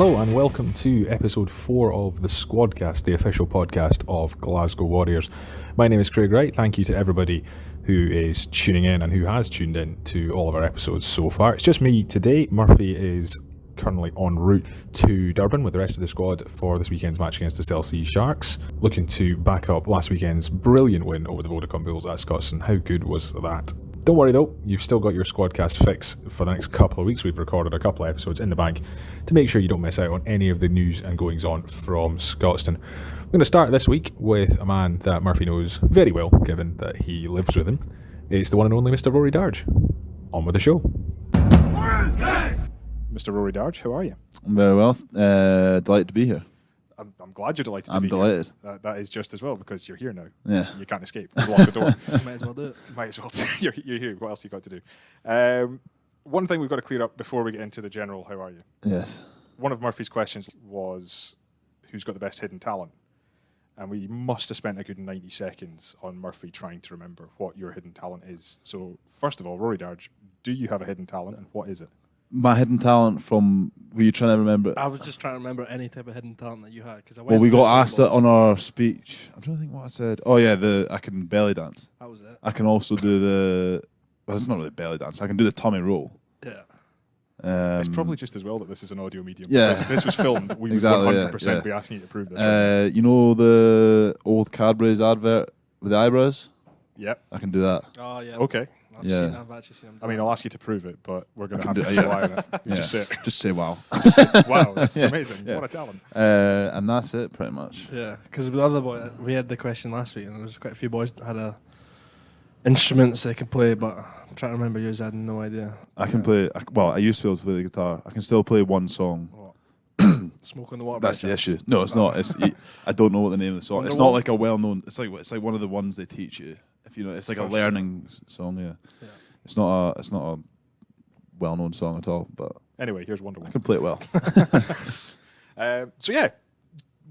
Hello and welcome to episode 4 of the Squadcast, the official podcast of Glasgow Warriors. My name is Craig Wright. Thank you to everybody who is tuning in and who has tuned in to all of our episodes so far. It's just me today. Murphy is currently en route to Durban with the rest of the squad for this weekend's match against the Cell C Sharks, looking to back up last weekend's brilliant win over the Vodacom Bulls at Scotstoun. How good was that? Don't worry though, you've still got your Squadcast fix for the next couple of weeks. We've recorded a couple of episodes in the bank to make sure you don't miss out on any of the news and goings on from Scotstoun. We're going to start this week with a man that Murphy knows very well, given that he lives with him. It's the one and only Mr. Rory Darge. On with the show. Mr. Rory Darge, how are you? I'm very well. Delighted to be here. I'm glad you're delighted to be delighted. Here. That is just as well, because you're here now. Yeah. You can't escape. You lock the door. Might as well do it. Might as well. You're here. What else you got to do? One thing we've got to clear up before we get into the general, how are you? Yes. One of Murphy's questions was, who's got the best hidden talent? And we must have spent a good 90 seconds on Murphy trying to remember what your hidden talent is. So, first of all, Rory Darge, do you have a hidden talent, and what is it? My hidden talent from, were you trying to remember? I was just trying to remember any type of hidden talent that you had. Well, we got asked it on our speech. I'm trying to think what I said. Oh yeah, I can belly dance. That was it. I can also do well, it's not really belly dance. I can do the tummy roll. Yeah. It's probably just as well that this is an audio medium. Yeah. Because if this was filmed, we would Exactly, 100% be asking you to prove this. Right? You know the old Cadbury's advert with the eyebrows? Yep. I can do that. Oh yeah. Okay. I've actually seen him. I mean, I'll ask you to prove it, but we're going to have do to it, rely on it. You Yeah. just say it. Just say wow. Wow, this is Yeah. amazing. Yeah. What a talent. And that's it, pretty much. Yeah, because the other boy, we had the question last week, and there was quite a few boys that had instruments they could play, but I'm trying to remember yours. I had no idea. I can play. I used to be able to play the guitar. I can still play one song. What? Smoke on the water. That's by the chance? issue. No, it's not. I don't know what the name of the song. It's not Wonderwall? like a well-known. It's like one of the ones they teach you. If you know, it's like a For learning song. Yeah. It's not a well-known song at all. But Anyway, here's I Wonderwall. can play it well. So yeah,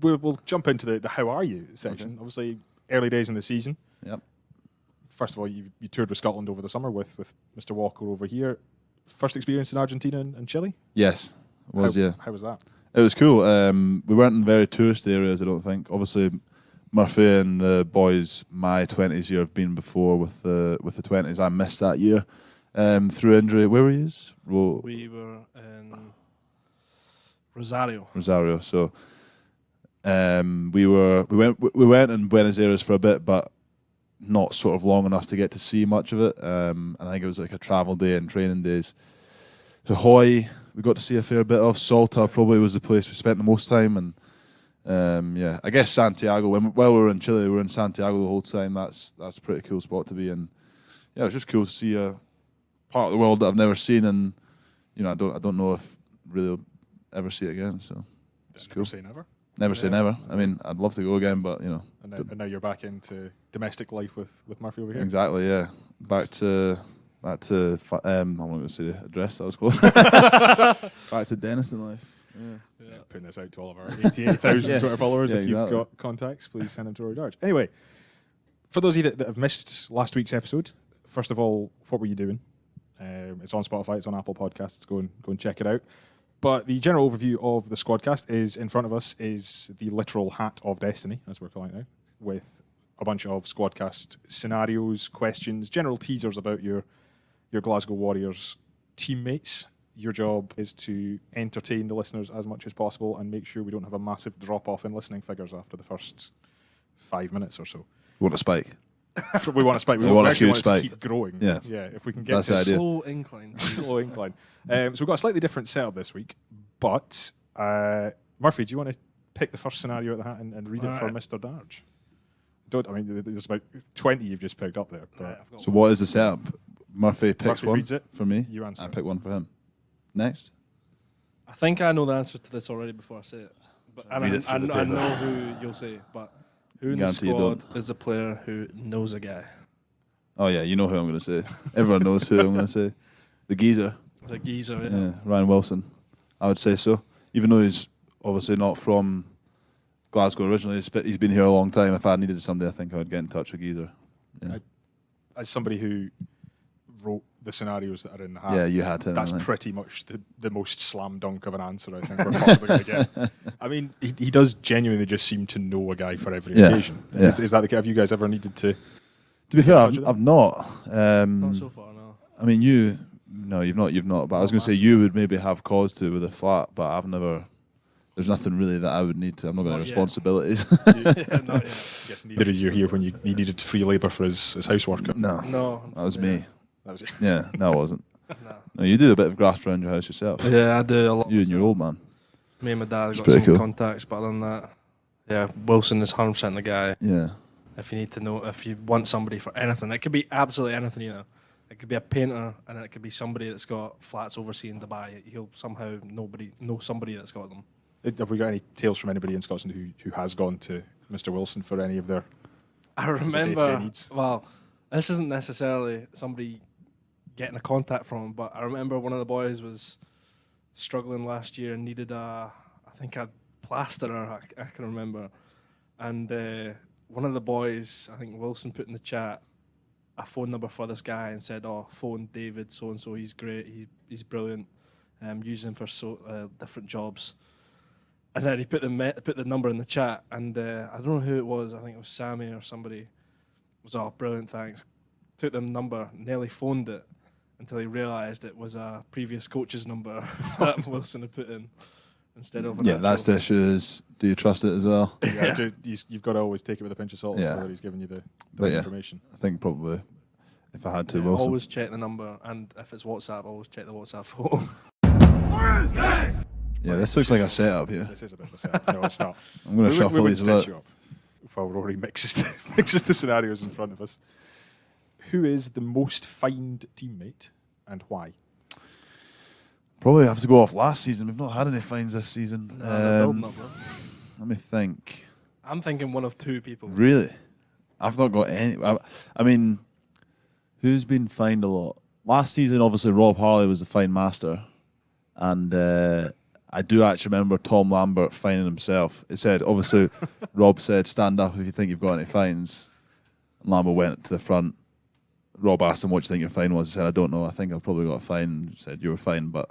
we'll jump into the how are you section. Okay. Obviously, early days in the season. Yep. First of all, you toured with Scotland over the summer with Mr. Walker over here. First experience in Argentina and Chile? Yes. It was. How Yeah. was that? It was cool. We weren't in very tourist areas. I don't think. Obviously, Murphy and the boys, my 20s year, have been before with the 20s. I missed that year through injury. Where were you? We were in Rosario. So we went in Buenos Aires for a bit, but not sort of long enough to get to see much of it. And I think it was like a travel day and training days. Hawaii, we got to see a fair bit of. Salta probably was the place we spent the most time, and yeah, I guess Santiago. While we were in Chile, we were in Santiago the whole time. That's a pretty cool spot to be in. Yeah, it was just cool to see a part of the world that I've never seen, and you know, I don't know if really I'll ever see it again. So it's cool. Never say never. Never say never. I mean, I'd love to go again, but you know. And now you're back into domestic life with Murphy over here. Exactly. Yeah. Back to. I'm not going to say the address. That was close. Back to Denniston life. Yeah, putting this out to all of our 88,000 Yeah. Twitter followers. Yeah, If you've exactly. got contacts, please send them to Rory Darge. Anyway, for those of you that have missed last week's episode, first of all, what were you doing? It's on Spotify, it's on Apple Podcasts. Go and check it out. But the general overview of the Squadcast is in front of us is the literal hat of destiny, as we're calling it now, with a bunch of Squadcast scenarios, questions, general teasers about your Glasgow Warriors teammates. Your job is to entertain the listeners as much as possible and make sure we don't have a massive drop-off in listening figures after the first 5 minutes or so. You want a spike? We want to spike. We want a actually huge want it to spike. keep growing. Yeah. If we can get That's to the idea. Slow incline. slow incline. So we've got a slightly different setup this week. But Murphy, do you want to pick the first scenario at the hat and read it for Alright. Mr. Darge? There's about 20 you've just picked up there. But Right, I've got So one. what is the setup? Murphy picks Murphy one reads it. for me. You answer I it. pick one for him. Next. I think I know the answer to this already before I say it. But Read it through the I paper. know who you'll say. But who in the Guarantee you squad don't. is a player who knows a guy? Oh yeah, you know who I'm going to say. Everyone knows who I'm going to say. The geezer. The geezer. Yeah. Yeah, Ryan Wilson. I would say so. Even though he's obviously not from Glasgow originally, he's been here a long time. If I needed somebody, I think I would get in touch with Geezer. Yeah. As somebody who wrote the scenarios that are in the hat. Yeah, you had him. That's I think. pretty much the most slam dunk of an answer I think we're possibly going to get. I mean, he does genuinely just seem to know a guy for every occasion. Yeah. Is that the case? Have you guys ever needed to? To be fair, touch with I've not. Not so far, no. I mean, you've not. But I was going to say you would maybe have cause to with a flat, but I've never. There's nothing really that I would need to. I'm not going to have responsibilities. Not yet. I guess neither of you here when he needed free labour for his housework. No, No. that was me. That was it. Yeah, no, it wasn't. No. No, you do a bit of graft around your house yourself. Yeah, I do a lot. You and your old man. Me and my dad It's got pretty some cool. contacts, but other than that, yeah, Wilson is 100% the guy. Yeah. If you need to know, if you want somebody for anything, it could be absolutely anything, you know. It could be a painter, and it could be somebody that's got flats overseas in Dubai. He'll somehow know somebody that's got them. Have we got any tales from anybody in Scotland who has gone to Mr. Wilson for any of their? I day-to-day remember, needs. well, this isn't necessarily somebody getting a contact from him, but I remember one of the boys was struggling last year and needed a plasterer, I can remember. And one of the boys, I think Wilson, put in the chat a phone number for this guy and said, "Oh, phone David so-and-so, he's great, he's brilliant, use him for different jobs." And then he put the number in the chat, and I don't know who it was. I think it was Sammy or somebody. Was brilliant, thanks. Took the number, nearly phoned it, until he realised it was a previous coach's number that Wilson had put in instead of. That's the issue. Is do you trust it as well? Yeah, you've got to always take it with a pinch of salt. Yeah. Whether he's giving you the But right yeah. information. I think probably if I had to, Yeah, Wilson. always check the number, and if it's WhatsApp, always check the WhatsApp photo. Yeah, this looks like a setup here. This is a bit of a setup. No, it's not. I'm going to shuffle we these wouldn't about. stitch you up while Rory mixes the scenarios in front of us. Who is the most fined teammate and why? Probably have to go off last season. We've not had any fines this season. They're building up, bro. Let me think. I'm thinking one of two people. Really? I've not got any. I mean, who's been fined a lot? Last season, obviously, Rob Harley was the fine master. And I do actually remember Tom Lambert fining himself. It said, obviously, Rob said, stand up if you think you've got any fines. And Lambert went to the front. Rob asked him, what do you think your fine was? He said, I don't know. I think I've probably got a fine. He said, you were fine, but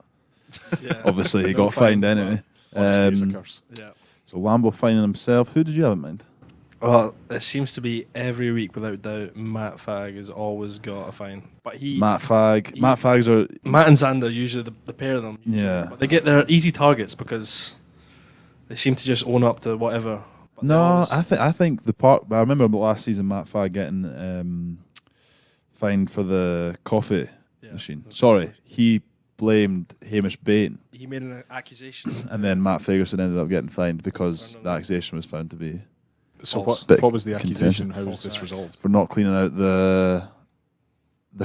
Yeah. obviously he No got fine, fined anyway. Honesty is a curse. Yeah. So Lambo fining himself. Who did you have in mind? Well, it seems to be every week without doubt. Matt Fagg has always got a fine, but Matt Fagg. Matt Fagg's are. Matt and Xander usually the pair of them. Usually. Yeah. But they get their easy targets because they seem to just own up to whatever. But they No, always- I think the part. I remember last season Matt Fagg getting fined for the coffee Yeah. machine. Sorry, he blamed Hamish Bain, He made an accusation. and then Matt Fagerson ended up getting fined because No. the accusation was found to be So False. what was the accusation? Contention. How was False this act. resolved? for not cleaning out the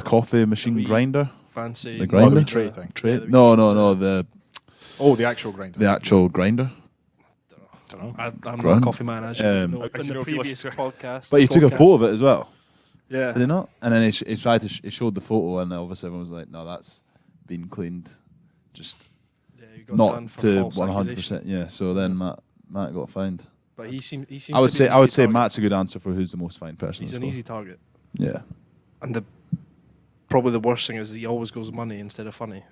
coffee machine wee grinder Fancy The grinder? Oh, the tray thing. tray. Yeah, the wee No, the actual grinder. the actual grinder. Don't know. I'm not a Grind. coffee man, as you Um, know, As in you know the if you previous listen podcast. But he took a Squadcast. photo of it as well. Yeah. Did he not? And then he tried to he showed the photo, and obviously everyone was like, "No, that's been cleaned." Just Yeah, you got done not for to false 100%. accusation. Yeah. So then Matt got fined. But he seems. I would to be say an I would easy say target. Matt's a good answer for who's the most fined person. He's I an suppose. easy target, Yeah. and probably the worst thing is he always goes money instead of funny.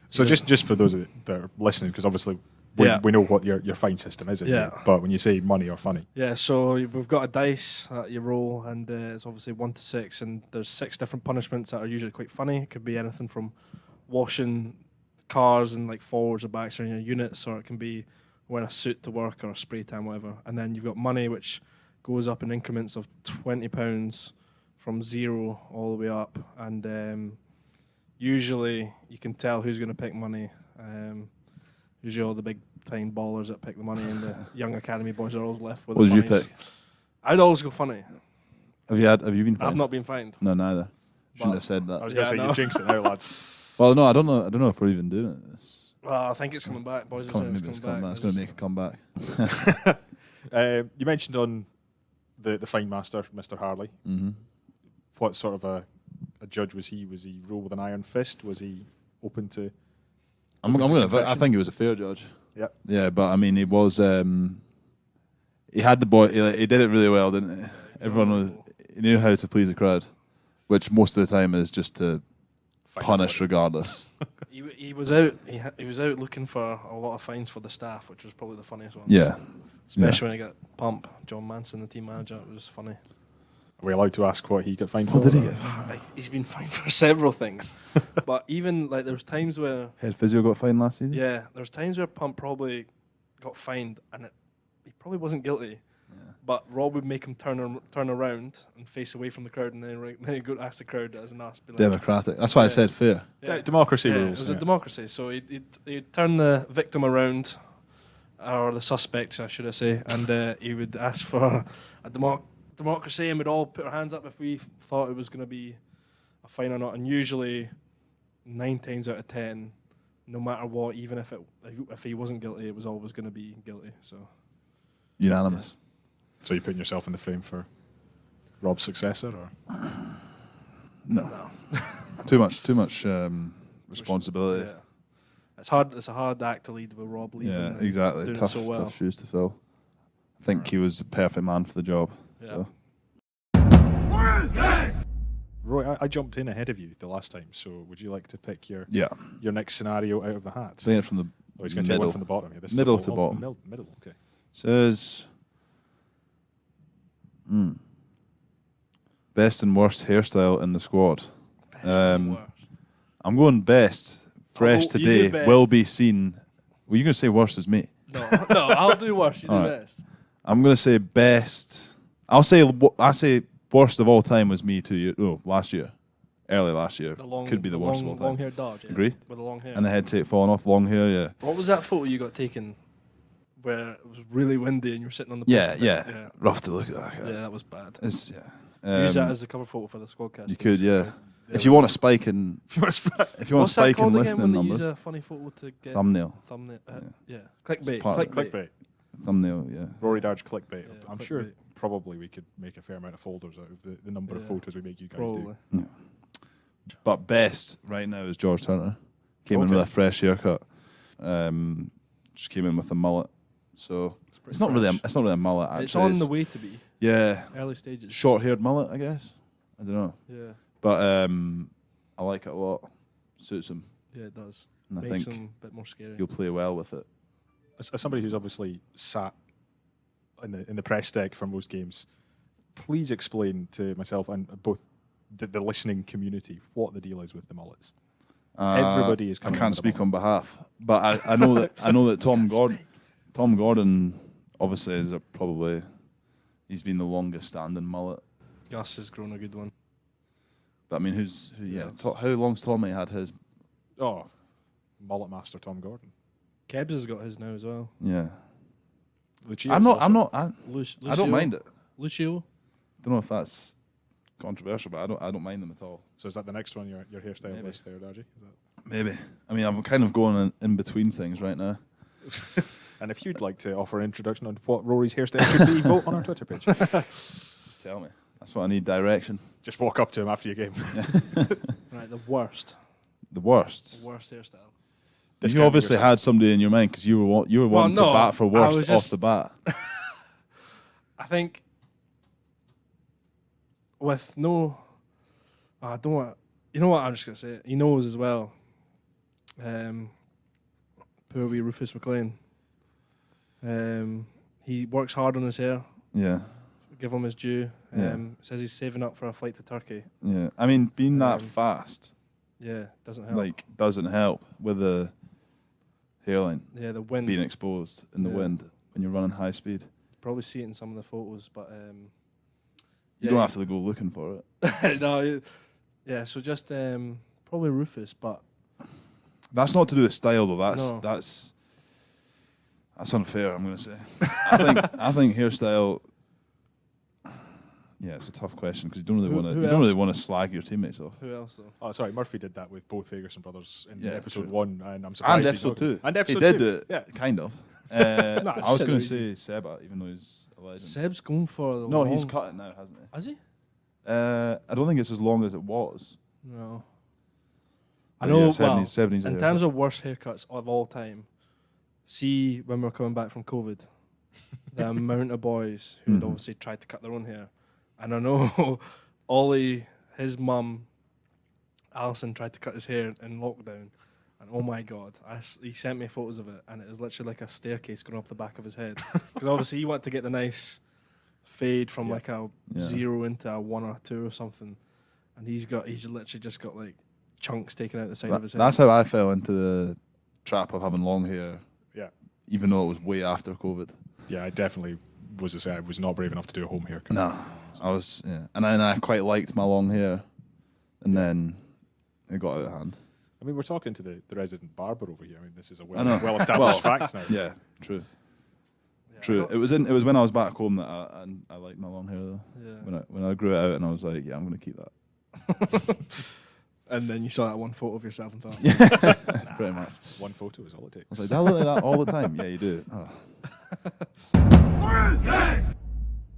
So He just for those that are listening, because obviously we know what your fine system is. Yeah. But when you say money or funny, Yeah, so we've got a dice that you roll, and it's obviously 1 to 6, and there's 6 different punishments that are usually quite funny. It could be anything from washing cars and like forwards or backs or in your units, or it can be wearing a suit to work or a spray tan, whatever. And then you've got money, which goes up in increments of £20 from 0 all the way up, and usually you can tell who's going to pick money. Usually all the big time ballers that pick the money, and the young academy boys are always left with. What the did you funnies. pick? I'd always go funny. Have you been fined? I've not been fined. No, neither. Shouldn't But- have said I that. was going to say no. you jinxed it now, lads. Well, no, I don't know if we're even doing it. Well, I think it's coming back, boys. It's are coming, saying maybe it's coming back. It's going to make a comeback. You mentioned on the fine master, Mr. Harley. Mm-hmm. What sort of a judge was he? Was he rule with an iron fist? Was he open to? I'm Open to going to. I confession? think he was a fair judge. Yep. Yeah, but I mean, he was. He had the boy. He did it really well, didn't he? Everyone was. He knew how to please the crowd, which most of the time is just to punished regardless. He was out. He was out looking for a lot of fines for the staff, which was probably the funniest one. Yeah. Especially when he got Pump, John Manson, the team manager. It was funny. Are we allowed to ask what he got fined for? What did he get? He's been fined for several things, but even like there was times where Head physio got fined last season? there was times where Pump probably got fined and he probably wasn't guilty. But Rob would make him turn around and face away from the crowd, and then he'd go ask the crowd as an ask. Democratic. That's why I said fair. Democracy Yeah, rules. it was a democracy. So he'd turn the victim around, or the suspect, I should say, and he would ask for a democracy, and we'd all put our hands up if we thought it was going to be a fine or not. And usually, 9 times out of 10, no matter what, even if he wasn't guilty, it was always going to be guilty. So Unanimous. So you're putting yourself in the frame for Rob's successor, or No. Too much responsibility. Yeah. It's hard. It's a hard act to lead with Rob leaving. Yeah, and exactly. doing it Tough, so well. tough shoes to fill. I think he was the perfect man for the job. Yeah. So Roy, I jumped in ahead of you the last time. So would you like to pick your yeah, next scenario out of the hat? playing it from the Oh, he's going to take one middle. from the bottom here. This is Middle all- to all- bottom. Middle. Okay. Says best and worst hairstyle in the squad. Best and worst. I'm going best. Fresh Oh, you today do best. will be seen. Well, you're going to say worst as me. No, I'll do worst. You do All right. best. I'm going to say best. I say worst of all time was me 2 years. No, last year, early last year. Could be the worst of all time. Long-haired Darge. Yeah, Agree? with the long hair. And the head tape falling off, long hair. Yeah. What was that photo you got taken where it was really windy and you were sitting on the Yeah, bus? yeah. Rough to look at. Yeah, that was bad. It's Use that as a cover photo for the Squadcast. you could, yeah. If you want a spike in, if you want a What's that spike in called again listening when they numbers, use a funny photo to get thumbnail, thumbnail? Yeah. Clickbait. part of it. Clickbait. thumbnail, yeah. Rory Darge clickbait. Yeah, I'm clickbait. sure probably we could make a fair amount of folders out of the number of Yeah. photos we make you guys Probably. do. But best right now is George Turner. Came in Okay. with a fresh haircut. Just came in with a mullet. So it's not really a mullet. Actually, It's on the way to be. yeah, Early stages. short-haired mullet, I guess. I don't know, Yeah. but I like it a lot. Suits him, Yeah, it does. and I Makes think them a bit more scary. he'll play well with it. As somebody who's obviously sat in the press deck for most games, please explain to myself and both the listening community what the deal is with the mullets. Everybody is I coming can't with the speak mullet. on behalf, but I know that Tom Gordon obviously is he's been the longest standing mullet. Gus has grown a good one. But I mean, how long's Tommy had his? Oh, mullet master Tom Gordon. Kebs has got his now as well. Yeah, Lucia's I Lucio, don't mind it. Lucio. Don't know if that's controversial, but I don't mind them at all. So is that the next one your hairstyle Maybe. list there, Dargie? Maybe. I mean, I'm kind of going in between things right now. And if you'd like to offer an introduction on what Rory's hairstyle should be, vote on our Twitter page. Just tell me. That's what I need, direction. Just walk up to him after your game. Right, the worst. The worst. The worst hairstyle. This You can't be obviously yourself. had somebody in your mind because you were wanting no, to bat for I worst was off just- the bat. I think with no, I don't want. You know what? I'm just gonna say it. He knows as well. Poor wee Rufus McLean. He works hard on his hair. Yeah, Give him his due. Yeah. Says he's saving up for a flight to Turkey. yeah. I mean, being that Um, fast Yeah, doesn't help. doesn't help with the hairline yeah, the wind. being exposed in the Yeah. wind when you're running high speed. Probably see it in some of the photos, but You don't have to go looking for it. no, yeah. So just probably Rufus, but That's not to do with style though. No. That's unfair. I'm going to say. I think hairstyle. Yeah, it's a tough question because you don't really want to slag your teammates off. who else though? Oh, sorry, Murphy did that with both Ferguson brothers in Yeah, episode true. 1, and I'm surprised And he's episode not- 2. And episode he did 2. do it. Yeah. Kind of. No, I was said going it to say Seba, even though he's a legend. Seb's going for the No, long. he's cut it now, hasn't he? Has he? I don't think it's as long as it was. No. I But know. yeah, well, 70s in terms of worst haircuts of all time, see when we're coming back from COVID, the amount of boys who had Mhm. obviously tried to cut their own hair, and I know Ollie, his mum, Alison tried to cut his hair in lockdown, and oh my god, he sent me photos of it, and it was literally like a staircase going up the back of his head. Because obviously he wanted to get the nice fade from like a 0 into a 1 or a 2 or something, and he's literally just got like chunks taken out the side of his head. That's how I fell into the trap of having long hair. Yeah. Even though it was way after COVID. Yeah, I definitely was to say I was not brave enough to do a home haircut. No, I was, and then I quite liked my long hair, and then it got out of hand. I mean, we're talking to the resident barber over here. I mean, this is a I know. well-established fact now. Yeah, true. Yeah, True. It was when I was back home that I liked my long hair though. Yeah. When I grew it out and I was like, yeah, I'm gonna keep that. And then you saw that one photo of yourself and thought, Pretty much. One photo is all it takes. I was like, do I look like that all the time? Yeah, you do. Oh.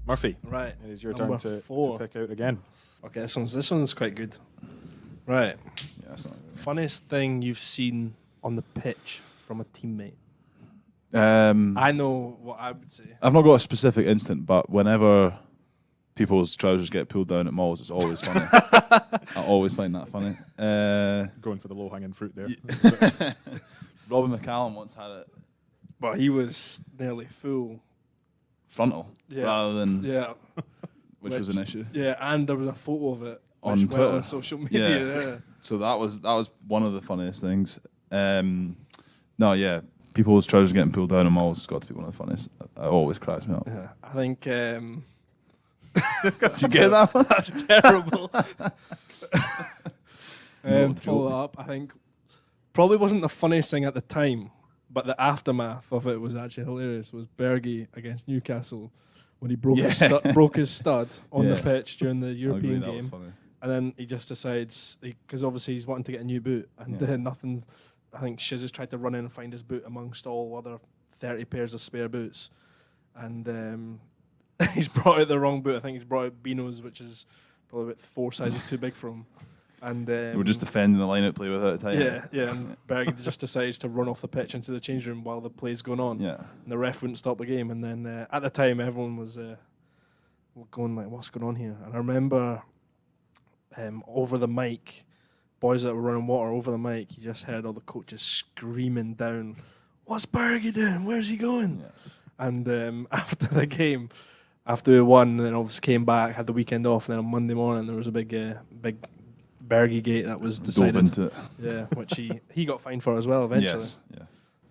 Murphy, right, it is your Number turn to 4. pick out again. Okay, this one's quite good. Right. Yeah, that's not good. Funniest thing you've seen on the pitch from a teammate? I I know what I would say. I've not got a specific instant, but whenever people's trousers get pulled down at malls, it's always funny. I always find that funny. Going for the low-hanging fruit there. Robin McCallum once had it But he was nearly full. frontal rather than Yeah. which was an issue. Yeah, and there was a photo of it On which went Twitter. on social media. Yeah. So that was one of the funniest things. No, yeah, people's trousers getting pulled down in malls has got to be one of the funniest. It always cracks me up. Yeah. I think Did you get that one? that's terrible. To follow that up, I think probably wasn't the funniest thing at the time, but the aftermath of it was actually hilarious. Was Bergie against Newcastle when he broke his stud on the pitch during the European that was game, funny. and then he just decides because obviously he's wanting to get a new boot, and then nothing. I think Shiz has tried to run in and find his boot amongst all other 30 pairs of spare boots, and he's brought out the wrong boot. I think he's brought out Beano's, which is probably about 4 sizes too big for him. And We're just defending the line-out play without a time. yeah, and Berg just decides to run off the pitch into the change room while the play's going on. Yeah. And the ref wouldn't stop the game. And then at the time, everyone was going like, "What's going on here?" And I remember over the mic, boys that were running water over the mic, you just heard all the coaches screaming down, "What's Bergie doing? Where's he going?" Yeah. And after the game, after we won, then obviously came back, had the weekend off, and then on Monday morning there was a big Bergie gate that was decided. Dove into it. Yeah, which he got fined for as well eventually. Yes. Yeah.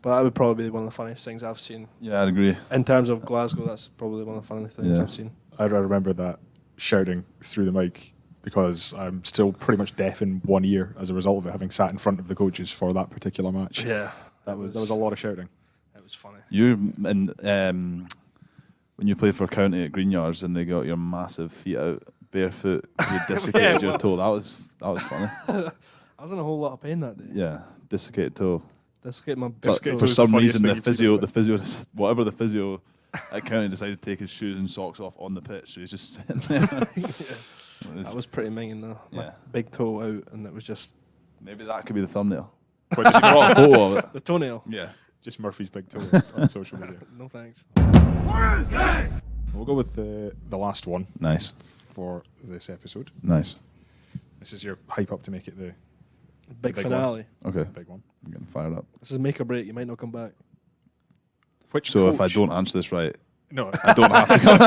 But that would probably be one of the funniest things I've seen. Yeah, I'd agree. In terms of Glasgow, that's probably one of the funniest things I've seen. I remember that shouting through the mic because I'm still pretty much deaf in one ear as a result of it, having sat in front of the coaches for that particular match. Yeah. That was a lot of shouting. It was funny. You and when you played for County at Greenyards and they got your massive feet out barefoot, you desiccated your toe. That was funny. I was in a whole lot of pain that day. Yeah, desiccated toe. Dislocate my But toe. for some reason, thing the physio, whatever the physio at County decided to take his shoes and socks off on the pitch, so he's just sitting there. That was pretty minging though. Yeah. My big toe out, and it was just Maybe that could be the thumbnail. Just draw a photo of it. the toenail. Yeah. Just Murphy's big toe on social media. No thanks. We'll go with the last one Nice. for this episode. Nice. This is your hype up to make it the Big big finale. Okay. big one. I'm getting fired up. This is make or break. You might not come back. Which So if I coach- don't answer this right, No, I don't have to come.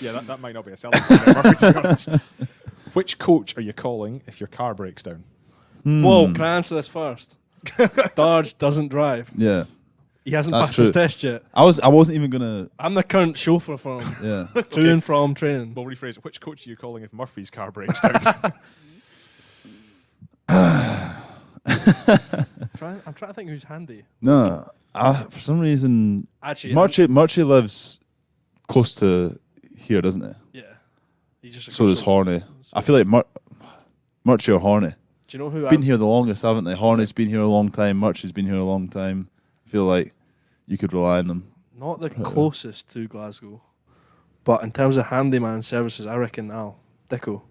yeah, that might not be a selling point there, Murphy, to be honest. Which coach are you calling if your car breaks down? Whoa, can I answer this first? Darge doesn't drive. Yeah. He hasn't That's passed his true. test yet. I wasn't even gonna. I'm the current chauffeur for him. Yeah. To and from training. We'll rephrase it. Which coach are you calling if Murphy's car breaks down? I'm trying to think who's handy. No. For some reason, Actually, Murchie lives close to here, doesn't he? yeah. He's just a So does Horney. I feel like Murchie or Horney. Do you know who? Been here the longest, haven't they? Horney's been here a long time. Murchie's been here a long time. I feel like you could rely on them. Not the closest to Glasgow, but in terms of handyman services, I reckon Al Dickinson.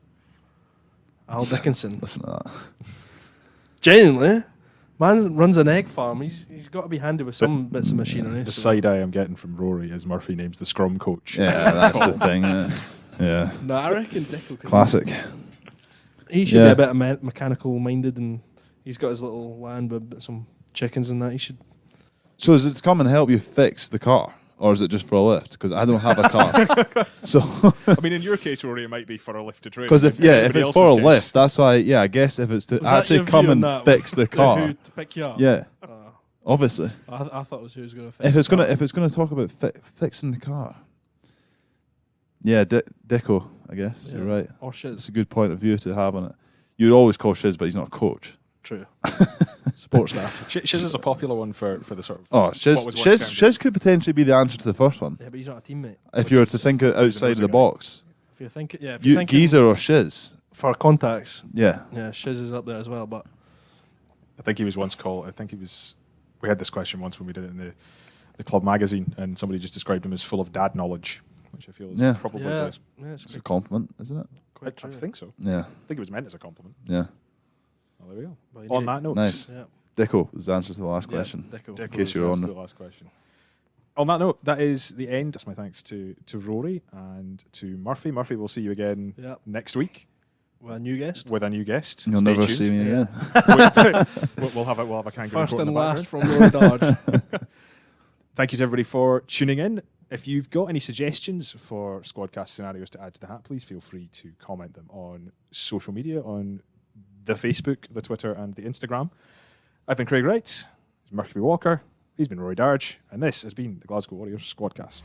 Listen to that. Genuinely, man runs an egg farm. He's got to be handy with some bits of machinery. The so- side eye I'm getting from Rory is Murphy names the scrum coach. Yeah, that's the thing. Yeah. No, I reckon Dicko. 'cause Classic. He should be a bit of mechanical minded, and he's got his little land with some chickens and that. He should. So is it to come and help you fix the car, or is it just for a lift? Because I don't have a car. So I mean, in your case, Rory, it might be for a lift to train. because if everybody it's else's for a case- lift, that's why. Yeah, I guess if it's to Was that actually your come view and on that? fix the car, Who to pick you up? yeah, Uh, obviously. I thought it was who's going to fix. If it's the gonna car. if it's gonna talk about fixing the car, yeah, Deco. I guess Yeah. you're right. Or It's shiz. a good point of view to have on it. You'd always call Shiz, but he's not a coach. True. Support staff. Shiz is a popular one for the sort of. Oh, what was once termed Shiz could potentially be the answer to the first one Yeah, but he's not a teammate. if you were to think outside of the box. If you're thinking, if you're thinking Geezer or Shiz. for contacts, Yeah. Shiz is up there as well. But I think he was once called. I think he was. We had this question once when we did it in the club magazine, and somebody just described him as full of dad knowledge, which I feel is Yeah. probably yeah, the. it's It's a compliment, isn't it? I quite true. think so. Yeah. I think it was meant as a compliment. Yeah. Well, there we go. But you On need- that note, Nice. Yeah. Deco was the answer to the last question. Deco. Deco case was you're the on answer the- to the last question. On that note, that is the end. That's my thanks to Rory and to Murphy. Murphy, we'll see you again Yeah. next week Well, a new guest. with a new guest. You'll Stay never tuned. see me Yeah. again. we'll have a kangaroo First quote in and the last background. from Rory Darge. Thank you to everybody for tuning in. If you've got any suggestions for Squadcast scenarios to add to the hat, please feel free to comment them on social media, on the Facebook, the Twitter, and the Instagram. I've been Craig Wright. He's Murphy Walker. He's been Rory Darge. And this has been the Glasgow Warriors Squadcast.